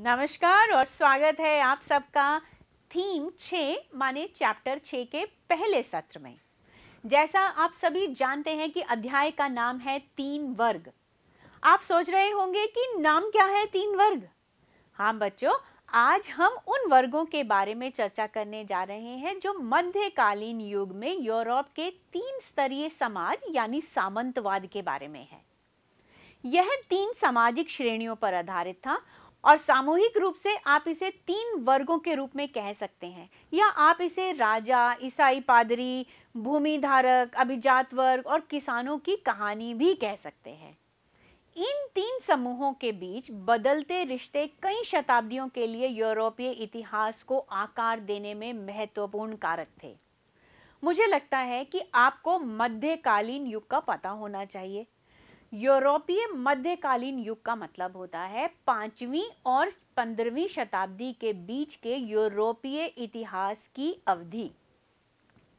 नमस्कार और स्वागत है आप सबका थीम 6 माने चैप्टर 6 के पहले सत्र में। जैसा आप सभी जानते हैं कि अध्याय का नाम है 3 वर्ग। आप सोच रहे होंगे कि नाम क्या है 3 वर्ग। हाँ बच्चों, आज हम उन वर्गों के बारे में चर्चा करने जा रहे हैं जो मध्यकालीन युग में यूरोप के 3 स्तरीय समाज यानी सामंतवाद के बारे में है। यह 3 सामाजिक श्रेणियों पर आधारित था और सामूहिक रूप से आप इसे 3 वर्गों के रूप में कह सकते हैं, या आप इसे राजा, ईसाई पादरी, भूमिधारक, अभिजात वर्ग और किसानों की कहानी भी कह सकते हैं। इन 3 समूहों के बीच बदलते रिश्ते कई शताब्दियों के लिए यूरोपीय इतिहास को आकार देने में महत्वपूर्ण कारक थे। मुझे लगता है कि आपको मध्यकालीन युग का पता होना चाहिए। यूरोपीय मध्यकालीन युग का मतलब होता है 5वीं और 15वीं शताब्दी के बीच के यूरोपीय इतिहास की अवधि।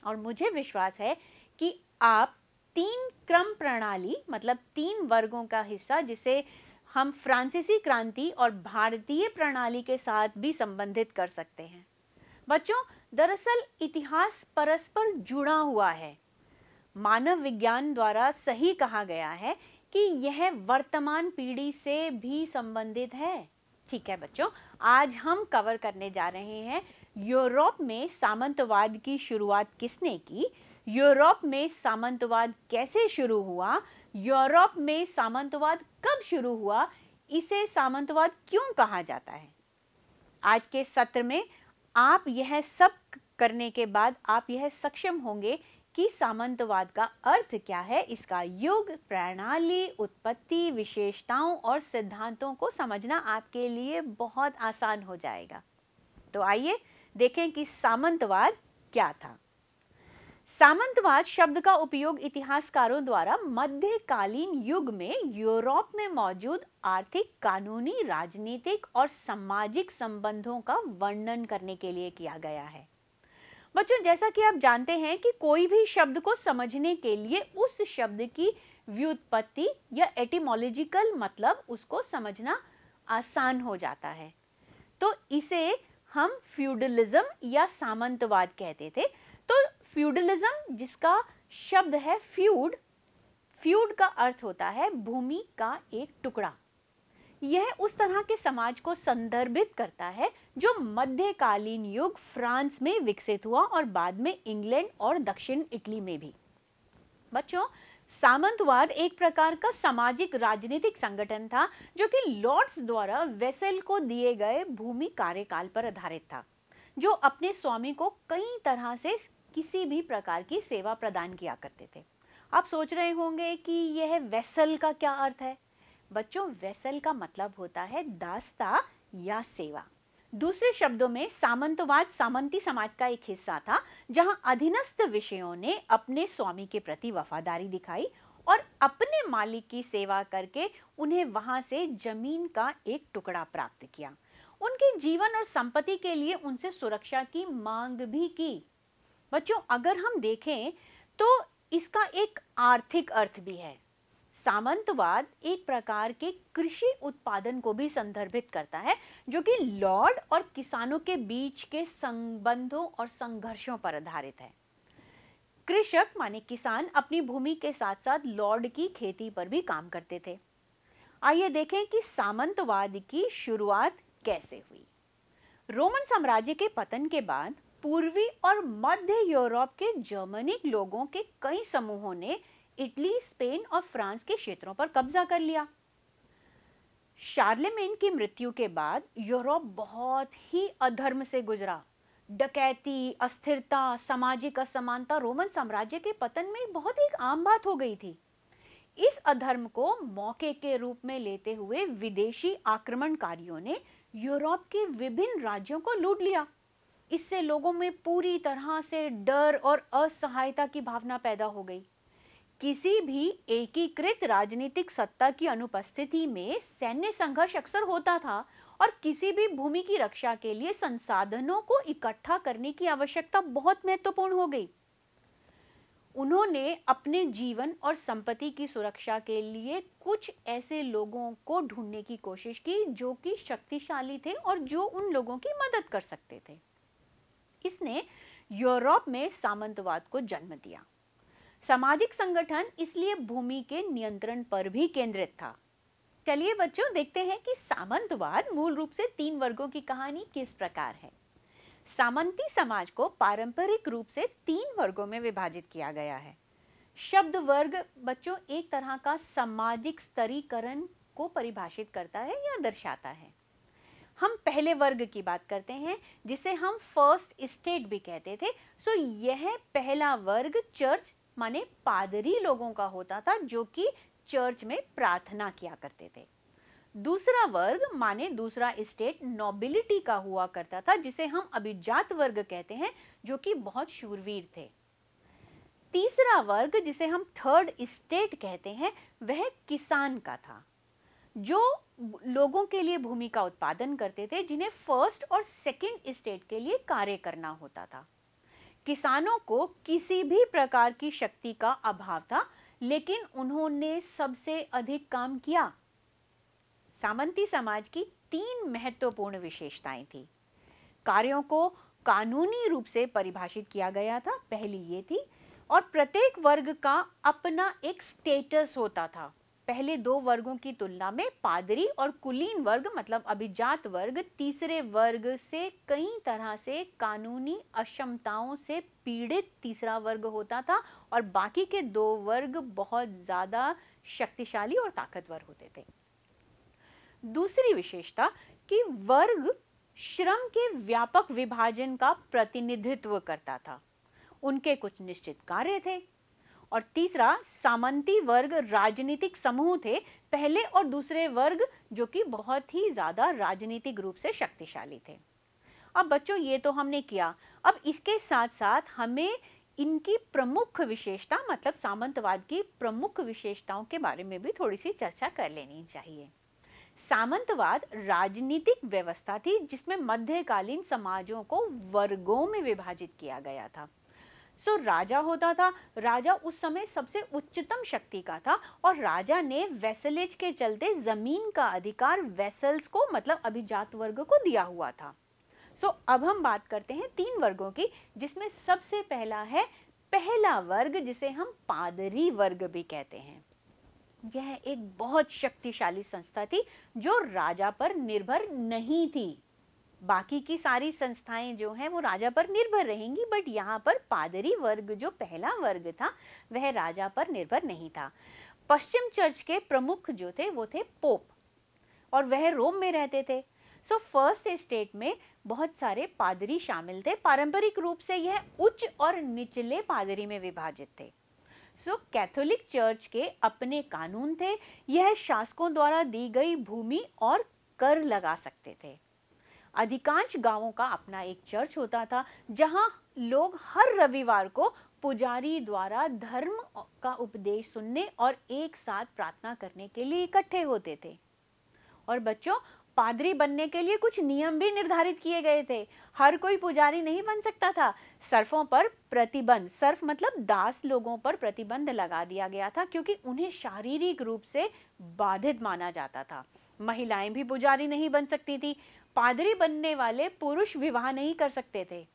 और मुझे विश्वास है कि आप 3 क्रम प्रणाली मतलब 3 वर्गों का हिस्सा, जिसे हम फ्रांसीसी क्रांति और भारतीय प्रणाली के साथ भी संबंधित कर सकते हैं। बच्चों, दरअसल इतिहास परस्पर जुड़ा हुआ है। मानव विज्ञान द्वारा सही कहा गया है कि यह वर्तमान पीढ़ी से भी संबंधित है। ठीक है बच्चों, आज हम कवर करने जा रहे हैं यूरोप में सामंतवाद की शुरुआत किसने की, यूरोप में सामंतवाद कैसे शुरू हुआ, यूरोप में सामंतवाद कब शुरू हुआ, इसे सामंतवाद क्यों कहा जाता है। आज के सत्र में आप यह सब करने के बाद आप यह सक्षम होंगे कि सामंतवाद का अर्थ क्या है, इसका युग, प्रणाली, उत्पत्ति, विशेषताओं और सिद्धांतों को समझना आपके लिए बहुत आसान हो जाएगा। तो आइए देखें कि सामंतवाद क्या था। सामंतवाद शब्द का उपयोग इतिहासकारों द्वारा मध्यकालीन युग में यूरोप में मौजूद आर्थिक, कानूनी, राजनीतिक और सामाजिक संबंधों का वर्णन करने के लिए किया गया है। बच्चों, जैसा कि आप जानते हैं कि कोई भी शब्द को समझने के लिए उस शब्द की व्युत्पत्ति या एटिमोलॉजिकल मतलब उसको समझना आसान हो जाता है। तो इसे हम फ्यूडलिज्म या सामंतवाद कहते थे। तो फ्यूडलिज्म, जिसका शब्द है फ्यूड, फ्यूड का अर्थ होता है भूमि का एक टुकड़ा। यह उस तरह के समाज को संदर्भित करता है जो मध्यकालीन युग फ्रांस में विकसित हुआ और बाद में इंग्लैंड और दक्षिण इटली में भी। बच्चों, सामंतवाद एक प्रकार का सामाजिक राजनीतिक संगठन था जो कि लॉर्ड्स द्वारा वेसल को दिए गए भूमि कार्यकाल पर आधारित था, जो अपने स्वामी को कई तरह से किसी भी प्रकार की सेवा प्रदान किया करते थे। आप सोच रहे होंगे कि यह वेसल का क्या अर्थ है। बच्चों, वेसल का मतलब होता है दास्ता या सेवा। दूसरे शब्दों में सामंतवाद सामंती समाज का एक हिस्सा था जहां अधीनस्थ विषयों ने अपने स्वामी के प्रति वफादारी दिखाई और अपने मालिक की सेवा करके उन्हें वहां से जमीन का एक टुकड़ा प्राप्त किया। उनके जीवन और संपत्ति के लिए उनसे सुरक्षा की मांग भी की। बच्चों, अगर हम देखें तो इसका एक आर्थिक अर्थ भी है। सामंतवाद एक प्रकार के कृषि उत्पादन को भी संदर्भित करता है जो कि लॉर्ड और किसानों के बीच के संबंधों और संघर्षों पर आधारित है। कृषक माने किसान अपनी भूमि के साथ साथ लॉर्ड की खेती पर भी काम करते थे। आइए देखें कि सामंतवाद की शुरुआत कैसे हुई। रोमन साम्राज्य के पतन के बाद पूर्वी और मध्य यूरोप के जर्मनिक लोगों के कई समूहों ने इटली, स्पेन और फ्रांस के क्षेत्रों पर कब्जा कर लिया। शार्लेमेन की मृत्यु के बाद यूरोप बहुत ही अधर्म से गुजरा। डकैती, अस्थिरता, सामाजिक असमानता रोमन साम्राज्य के पतन में बहुत एक आम बात हो गई थी। इस अधर्म को मौके के रूप में लेते हुए विदेशी आक्रमणकारियों ने यूरोप के विभिन्न राज्यों को लूट लिया। इससे लोगों में पूरी तरह से डर और असहायता की भावना पैदा हो गई। किसी भी एकीकृत राजनीतिक सत्ता की अनुपस्थिति में सैन्य संघर्ष अक्सर होता था और किसी भी भूमि की रक्षा के लिए संसाधनों को इकट्ठा करने की आवश्यकता बहुत महत्वपूर्ण हो गई। उन्होंने अपने जीवन और संपत्ति की सुरक्षा के लिए कुछ ऐसे लोगों को ढूंढने की कोशिश की जो कि शक्तिशाली थे और जो उन लोगों की मदद कर सकते थे। इसने यूरोप में सामंतवाद को जन्म दिया। सामाजिक संगठन इसलिए भूमि के नियंत्रण पर भी केंद्रित था। चलिए बच्चों, देखते हैं कि सामंतवाद मूल रूप से 3 वर्गों की कहानी किस प्रकार है। सामंती समाज को पारंपरिक रूप से 3 वर्गों में विभाजित किया गया है। शब्द वर्ग बच्चों एक तरह का सामाजिक स्तरीकरण को परिभाषित करता है या दर्शाता है। हम पहले वर्ग की बात करते हैं जिसे हम फर्स्ट स्टेट भी कहते थे। सो यह पहला वर्ग चर्च माने पादरी लोगों का होता था जो कि चर्च में प्रार्थना किया करते थे। दूसरा वर्ग माने दूसरा स्टेट नोबिलिटी का हुआ करता था जिसे हम अभिजात वर्ग कहते हैं जो कि बहुत शूरवीर थे। तीसरा वर्ग जिसे हम थर्ड स्टेट कहते हैं वह किसान का था जो लोगों के लिए भूमि का उत्पादन करते थे जिन्हें फर्स्ट और सेकंड स्टेट के लिए कार्य करना होता था। किसानों को किसी भी प्रकार की शक्ति का अभाव था लेकिन उन्होंने सबसे अधिक काम किया। सामंती समाज की 3 महत्वपूर्ण विशेषताएं थी। कार्यों को कानूनी रूप से परिभाषित किया गया था, पहली ये थी, और प्रत्येक वर्ग का अपना एक स्टेटस होता था। पहले 2 वर्गों की तुलना में पादरी और कुलीन वर्ग मतलब अभिजात वर्ग तीसरे वर्ग से कई तरह से कानूनी अक्षमताओं से पीड़ित तीसरा वर्ग होता था और बाकी के 2 वर्ग बहुत ज़्यादा शक्तिशाली और ताकतवर होते थे। दूसरी विशेषता कि वर्ग श्रम के व्यापक विभाजन का प्रतिनिधित्व करता था। उनके कुछ निश्चित कार्य थे। और तीसरा, सामंती वर्ग राजनीतिक समूह थे, पहले और दूसरे वर्ग जो कि बहुत ही ज्यादा राजनीतिक रूप से शक्तिशाली थे। अब बच्चों ये तो हमने किया, अब इसके साथ साथ हमें इनकी प्रमुख विशेषता मतलब सामंतवाद की प्रमुख विशेषताओं के बारे में भी थोड़ी सी चर्चा कर लेनी चाहिए। सामंतवाद राजनीतिक व्यवस्था थी जिसमें मध्यकालीन समाजों को वर्गों में विभाजित किया गया था। सो राजा होता था, राजा उस समय सबसे उच्चतम शक्ति का था और राजा ने वैसलेज के चलते जमीन का अधिकार वैसल्स को मतलब अभिजात वर्ग को दिया हुआ था। सो अब हम बात करते हैं 3 वर्गों की, जिसमें सबसे पहला है पहला वर्ग जिसे हम पादरी वर्ग भी कहते हैं। यह एक बहुत शक्तिशाली संस्था थी जो राजा पर निर्भर नहीं थी। बाकी की सारी संस्थाएं जो हैं वो राजा पर निर्भर रहेंगी, बट यहाँ पर पादरी वर्ग जो पहला वर्ग था वह राजा पर निर्भर नहीं था। पश्चिम चर्च के प्रमुख जो थे वो थे पोप और वह रोम में रहते थे। सो फर्स्ट स्टेट में बहुत सारे पादरी शामिल थे। पारंपरिक रूप से यह उच्च और निचले पादरी में विभाजित थे। सो कैथोलिक चर्च के अपने कानून थे। यह शासकों द्वारा दी गई भूमि और कर लगा सकते थे। अधिकांश गांवों का अपना एक चर्च होता था जहां लोग हर रविवार को पुजारी द्वारा धर्म का उपदेश सुनने और एक साथ प्रार्थना करने के लिए इकट्ठे होते थे। और बच्चों, पादरी बनने के लिए कुछ नियम भी निर्धारित किए गए थे। हर कोई पुजारी नहीं बन सकता था। सर्फों पर प्रतिबंध, सर्फ मतलब दास लोगों पर प्रतिबंध लगा दिया गया था क्योंकि उन्हें शारीरिक रूप से बाधित माना जाता था। महिलाएं भी पुजारी नहीं बन सकती थी। पादरी बनने वाले पुरुष विवाह नहीं कर सकते थे।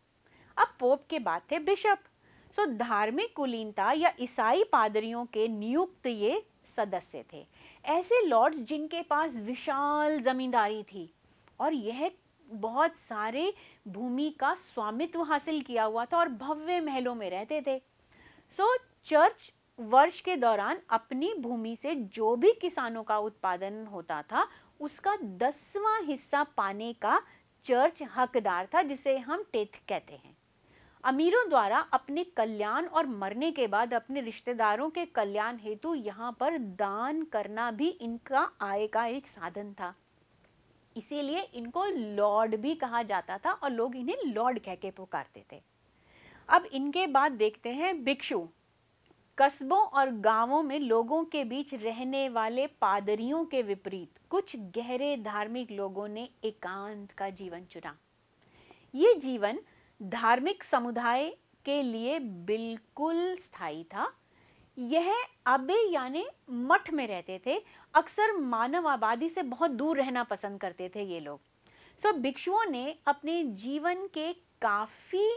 अब पोप के बाद थे बिशप। सो धार्मिक कुलीनता या ईसाई पादरियों के नियुक्त ये सदस्य थे, ऐसे लॉर्ड्स जिनके पास विशाल जमींदारी थी और यह बहुत सारे भूमि का स्वामित्व हासिल किया हुआ था और भव्य महलों में रहते थे। सो चर्च वर्ष के दौरान अपनी भूमि से जो भी किसानों का उत्पादन होता था उसका 10वां हिस्सा पाने का चर्च हकदार था, जिसे हम टेथ कहते हैं। अमीरों द्वारा अपने कल्याण और मरने के बाद अपने रिश्तेदारों के कल्याण हेतु यहाँ पर दान करना भी इनका आय का एक साधन था। इसीलिए इनको लॉर्ड भी कहा जाता था और लोग इन्हें लॉर्ड कह के पुकारते थे। अब इनके बाद देखते हैं भिक्षु। कस्बों और गांवों में लोगों के बीच रहने वाले पादरियों के विपरीत कुछ गहरे धार्मिक लोगों ने एकांत का जीवन चुना। ये जीवन धार्मिक समुदाय के लिए बिल्कुल स्थायी था। यह अबे यानी मठ में रहते थे। अक्सर मानव आबादी से बहुत दूर रहना पसंद करते थे ये लोग। सो भिक्षुओं ने अपने जीवन के काफ़ी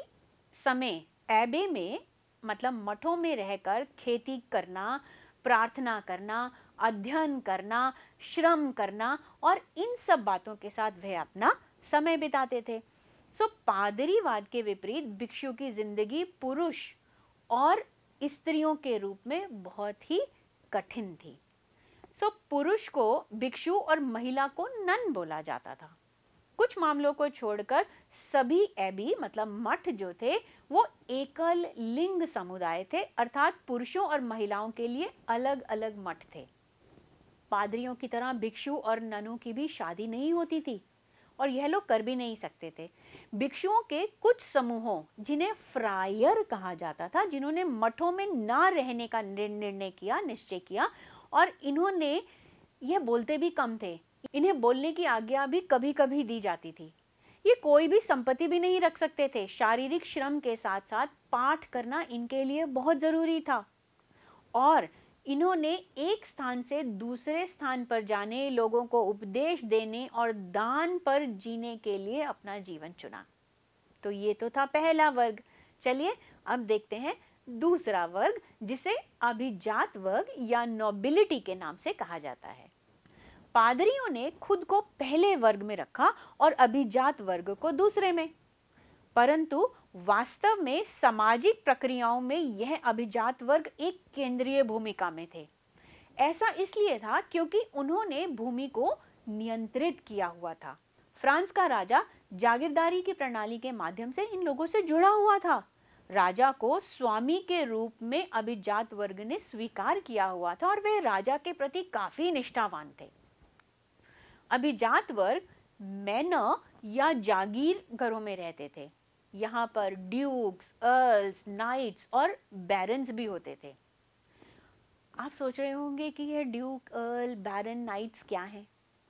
समय एबे में मतलब मठों में रहकर खेती करना, प्रार्थना करना, अध्ययन करना, श्रम करना और इन सब बातों के साथ वह अपना समय बिताते थे। सो पादरीवाद के विपरीत भिक्षु की जिंदगी पुरुष और स्त्रियों के रूप में बहुत ही कठिन थी। सो पुरुष को भिक्षु और महिला को नन बोला जाता था। कुछ मामलों को छोड़कर सभी एबी मतलब मठ जो थे वो एकल लिंग समुदाय थे, अर्थात पुरुषों और महिलाओं के लिए अलग अलग मठ थे। पादरियों की तरह भिक्षु और ननों की भी शादी नहीं होती थी और यह लोग कर भी नहीं सकते थे। भिक्षुओं के कुछ समूहों जिन्हें फ्रायर कहा जाता था, जिन्होंने मठों में ना रहने का निर्णय किया, निश्चय किया, और इन्होंने यह बोलते भी कम थे। इन्हें बोलने की आज्ञा भी कभी कभी दी जाती थी। ये कोई भी संपत्ति भी नहीं रख सकते थे। शारीरिक श्रम के साथ साथ पाठ करना इनके लिए बहुत जरूरी था और इन्होंने एक स्थान से दूसरे स्थान पर जाने, लोगों को उपदेश देने और दान पर जीने के लिए अपना जीवन चुना। तो ये तो था पहला वर्ग। चलिए अब देखते हैं दूसरा वर्ग, जिसे अभिजात वर्ग या नोबिलिटी के नाम से कहा जाता है। पादरियों ने खुद को पहले वर्ग में रखा और अभिजात वर्ग को दूसरे में, परंतु वास्तव में सामाजिक प्रक्रियाओं में यह अभिजात वर्ग एक केंद्रीय भूमिका में थे। ऐसा इसलिए था क्योंकि उन्होंने भूमि को नियंत्रित किया हुआ था। फ्रांस का राजा जागीरदारी की प्रणाली के माध्यम से इन लोगों से जुड़ा हुआ था। राजा को स्वामी के रूप में अभिजात वर्ग ने स्वीकार किया हुआ था और वे राजा के प्रति काफी निष्ठावान थे। अभिजात वर्ग मैनर या जागीर घरों में रहते थे। यहाँ पर ड्यूक्स, अर्ल्स, नाइट्स और बैरन्स भी होते थे। आप सोच रहे होंगे कि यह ड्यूक, अर्ल, बैरन, नाइट्स क्या है?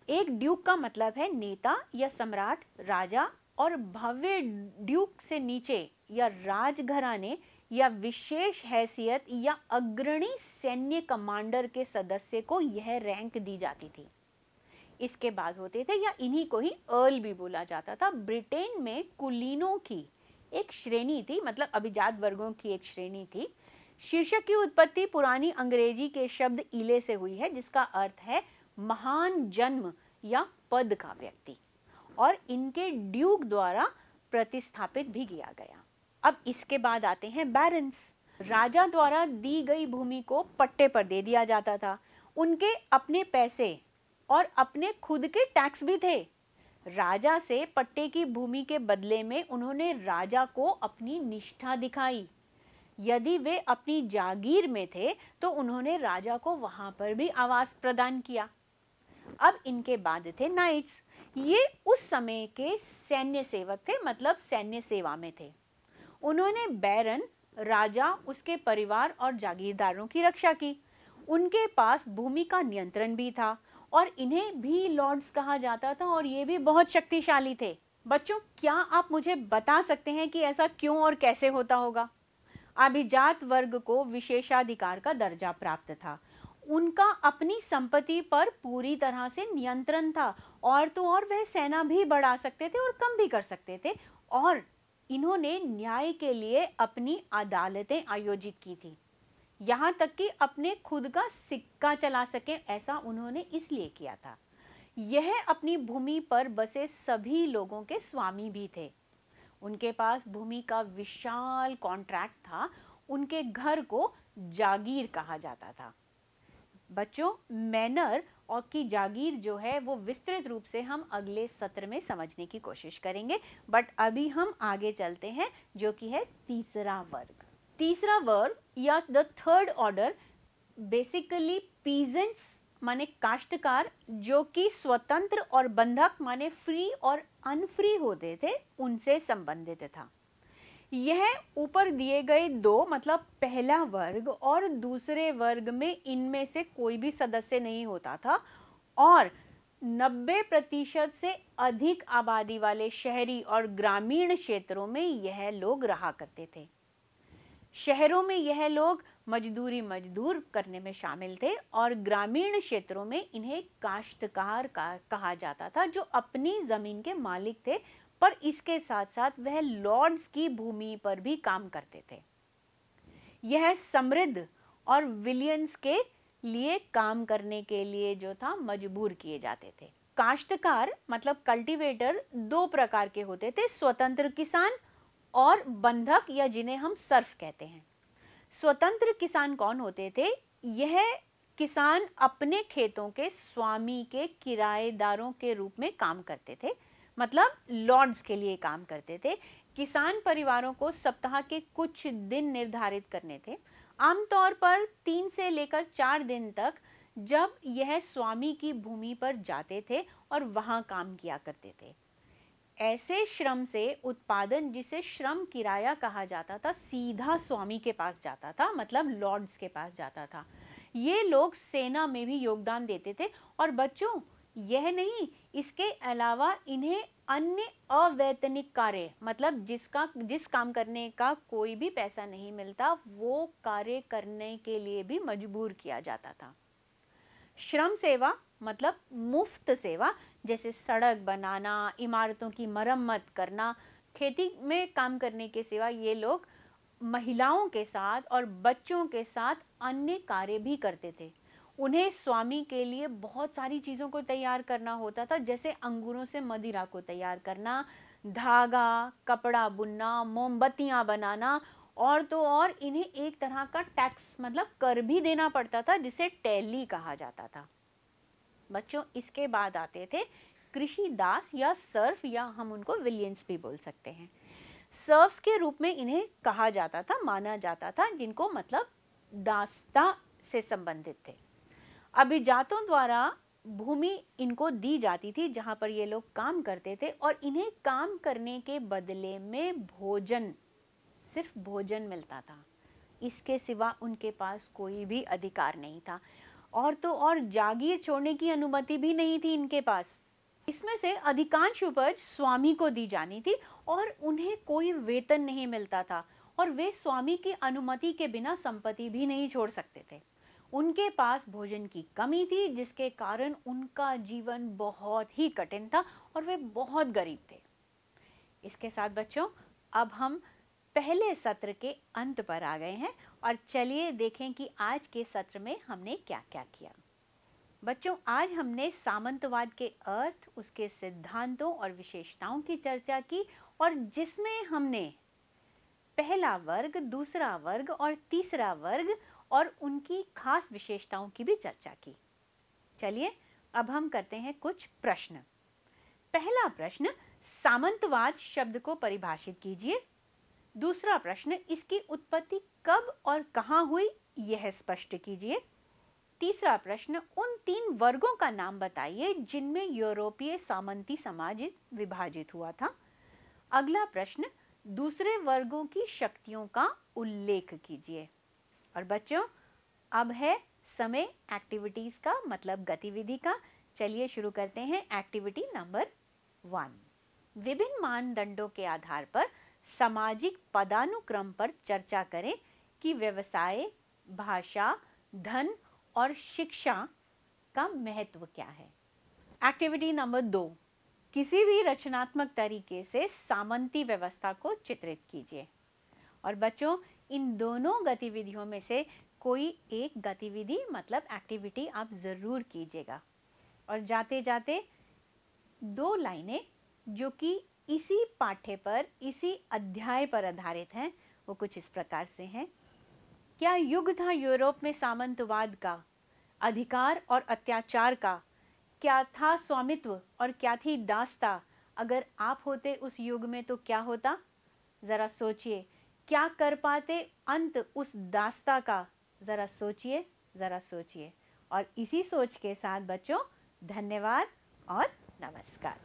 एक ड्यूक का मतलब है नेता या सम्राट, राजा, और भव्य ड्यूक से नीचे या राजघराने या विशेष हैसियत या अग्रणी सैन्य कमांडर के सदस्य को यह रैंक दी जाती थी। इसके बाद होते थे, या इन्हीं को ही अर्ल भी बोला जाता था। ब्रिटेन में कुलीनों की एक श्रेणी थी, मतलब अभिजात वर्गों की एक श्रेणी थी। शीर्षक की उत्पत्ति पुरानी अंग्रेजी के शब्द इले से हुई है, जिसका अर्थ है महान जन्म या पद का व्यक्ति, और इनके ड्यूक द्वारा प्रतिस्थापित भी किया गया। अब इसके बाद आते हैं बैरन्स। राजा द्वारा दी गई भूमि को पट्टे पर दे दिया जाता था। उनके अपने पैसे और अपने खुद के टैक्स भी थे। राजा से पट्टे की भूमि के बदले में उन्होंने राजा को अपनी निष्ठा दिखाई। यदि वे अपनी जागीर में थे तो उन्होंने राजा को वहां पर भी आवास प्रदान किया। अब इनके बाद थे नाइट्स। ये उस समय के सैन्य सेवक थे, मतलब सैन्य सेवा में थे। उन्होंने बैरन, राजा, उसके परिवार और जागीरदारों की रक्षा की। उनके पास भूमि का नियंत्रण भी था और इन्हें भी लॉर्ड्स कहा जाता था और ये भी बहुत शक्तिशाली थे। बच्चों, क्या आप मुझे बता सकते हैं कि ऐसा क्यों और कैसे होता होगा? अभिजात वर्ग को विशेषाधिकार का दर्जा प्राप्त था। उनका अपनी संपत्ति पर पूरी तरह से नियंत्रण था, और तो और वह सेना भी बढ़ा सकते थे और कम भी कर सकते थे, और इन्होंने न्याय के लिए अपनी अदालतें आयोजित की थी। यहाँ तक कि अपने खुद का सिक्का चला सके, ऐसा उन्होंने इसलिए किया था। यह अपनी भूमि पर बसे सभी लोगों के स्वामी भी थे। उनके पास भूमि का विशाल कॉन्ट्रैक्ट था। उनके घर को जागीर कहा जाता था। बच्चों, मैनर और की जागीर जो है वो विस्तृत रूप से हम अगले सत्र में समझने की कोशिश करेंगे, बट अभी हम आगे चलते हैं, जो कि है तीसरा वर्ग। तीसरा वर्ग या the third order basically peasants माने काश्तकार, जो कि स्वतंत्र और बंधक माने फ्री और अनफ्री होते थे, उनसे संबंधित था। यह ऊपर दिए गए दो, मतलब पहला वर्ग और दूसरे वर्ग में इनमें से कोई भी सदस्य नहीं होता था, और 90% से अधिक आबादी वाले शहरी और ग्रामीण क्षेत्रों में यह लोग रहा करते थे। शहरों में यह लोग मजदूर करने में शामिल थे और ग्रामीण क्षेत्रों में इन्हें काश्तकार कहा जाता था, जो अपनी ज़मीन के मालिक थे, पर इसके साथ साथ वह लॉर्ड्स की भूमि पर भी काम करते थे। यह समृद्ध और विलियंस के लिए काम करने के लिए जो था मजबूर किए जाते थे। काश्तकार मतलब कल्टीवेटर दो प्रकार के होते थे, स्वतंत्र किसान और बंधक या जिन्हें हम सर्फ कहते हैं। स्वतंत्र किसान कौन होते थे? यह किसान अपने खेतों के स्वामी के किराएदारों के रूप में काम करते थे, मतलब लॉर्ड्स के लिए काम करते थे। किसान परिवारों को सप्ताह के कुछ दिन निर्धारित करने थे, आमतौर पर 3 से लेकर 4 दिन तक, जब यह स्वामी की भूमि पर जाते थे और वहां काम किया करते थे। ऐसे श्रम से उत्पादन, जिसे श्रम किराया कहा जाता था, सीधा स्वामी के पास जाता था, मतलब लॉर्ड्स के पास जाता था। ये लोग सेना में भी योगदान देते थे। और बच्चों, यह नहीं, इसके अलावा इन्हें अन्य अवैतनिक कार्य, मतलब जिस काम करने का कोई भी पैसा नहीं मिलता, वो कार्य करने के लिए भी मजबूर किया जाता था। श्रम सेवा मतलब मुफ्त सेवा, जैसे सड़क बनाना, इमारतों की मरम्मत करना, खेती में काम करने के सिवा ये लोग महिलाओं के साथ और बच्चों के साथ अन्य कार्य भी करते थे। उन्हें स्वामी के लिए बहुत सारी चीज़ों को तैयार करना होता था, जैसे अंगूरों से मदिरा को तैयार करना, धागा, कपड़ा बुनना, मोमबत्तियाँ बनाना, और तो और इन्हें एक तरह का टैक्स मतलब कर भी देना पड़ता था, जिसे टैली कहा जाता था। बच्चों, इसके बाद आते थे कृषि दास या सर्फ, या हम उनको विलियंस भी बोल सकते हैं। सर्फ्स के रूप में इन्हें कहा जाता था, माना जाता था, जिनको मतलब दास्ता से संबंधित थे। अभिजातों द्वारा भूमि इनको दी जाती थी जहां पर ये लोग काम करते थे, और इन्हें काम करने के बदले में भोजन, सिर्फ भोजन मिलता था। इसके सिवा उनके पास कोई भी अधिकार नहीं था, और तो और जागीर छोड़ने की अनुमति भी नहीं थी इनके पास। इसमें से अधिकांश उपज स्वामी को दी जानी थी और उन्हें कोई वेतन नहीं मिलता था, और वे स्वामी की अनुमति के बिना संपत्ति भी नहीं छोड़ सकते थे। उनके पास भोजन की कमी थी, जिसके कारण उनका जीवन बहुत ही कठिन था और वे बहुत गरीब थे। इसके साथ बच्चों, अब हम पहले सत्र के अंत पर आ गए हैं, और चलिए देखें कि आज के सत्र में हमने क्या क्या किया। बच्चों, आज हमने सामंतवाद के अर्थ, उसके सिद्धांतों और विशेषताओं की चर्चा की, और जिसमें हमने पहला वर्ग, दूसरा वर्ग और तीसरा वर्ग और उनकी खास विशेषताओं की भी चर्चा की। चलिए अब हम करते हैं कुछ प्रश्न। पहला प्रश्न, सामंतवाद शब्द को परिभाषित कीजिए। दूसरा प्रश्न, इसकी उत्पत्ति कब और कहाँ हुई, यह स्पष्ट कीजिए। तीसरा प्रश्न, उन 3 वर्गों का नाम बताइए जिनमें यूरोपीय सामंती समाज विभाजित हुआ था। अगला प्रश्न, दूसरे वर्गों की शक्तियों का उल्लेख कीजिए। और बच्चों, अब है समय एक्टिविटीज का, मतलब गतिविधि का। चलिए शुरू करते हैं एक्टिविटी नंबर 1। विभिन्न मानदंडों के आधार पर सामाजिक पदानुक्रम पर चर्चा करें कि व्यवसाय, भाषा, धन और शिक्षा का महत्व क्या है। एक्टिविटी नंबर 2, किसी भी रचनात्मक तरीके से सामंती व्यवस्था को चित्रित कीजिए। और बच्चों, इन दोनों गतिविधियों में से कोई एक गतिविधि मतलब एक्टिविटी आप ज़रूर कीजिएगा। और जाते जाते 2 लाइनें जो कि इसी पाठ्य पर, इसी अध्याय पर आधारित हैं, वो कुछ इस प्रकार से हैं। क्या युग था यूरोप में सामंतवाद का, अधिकार और अत्याचार का? क्या था स्वामित्व और क्या थी दासता? अगर आप होते उस युग में तो क्या होता? ज़रा सोचिए। क्या कर पाते अंत उस दासता का? ज़रा सोचिए, ज़रा सोचिए। और इसी सोच के साथ बच्चों, धन्यवाद और नमस्कार।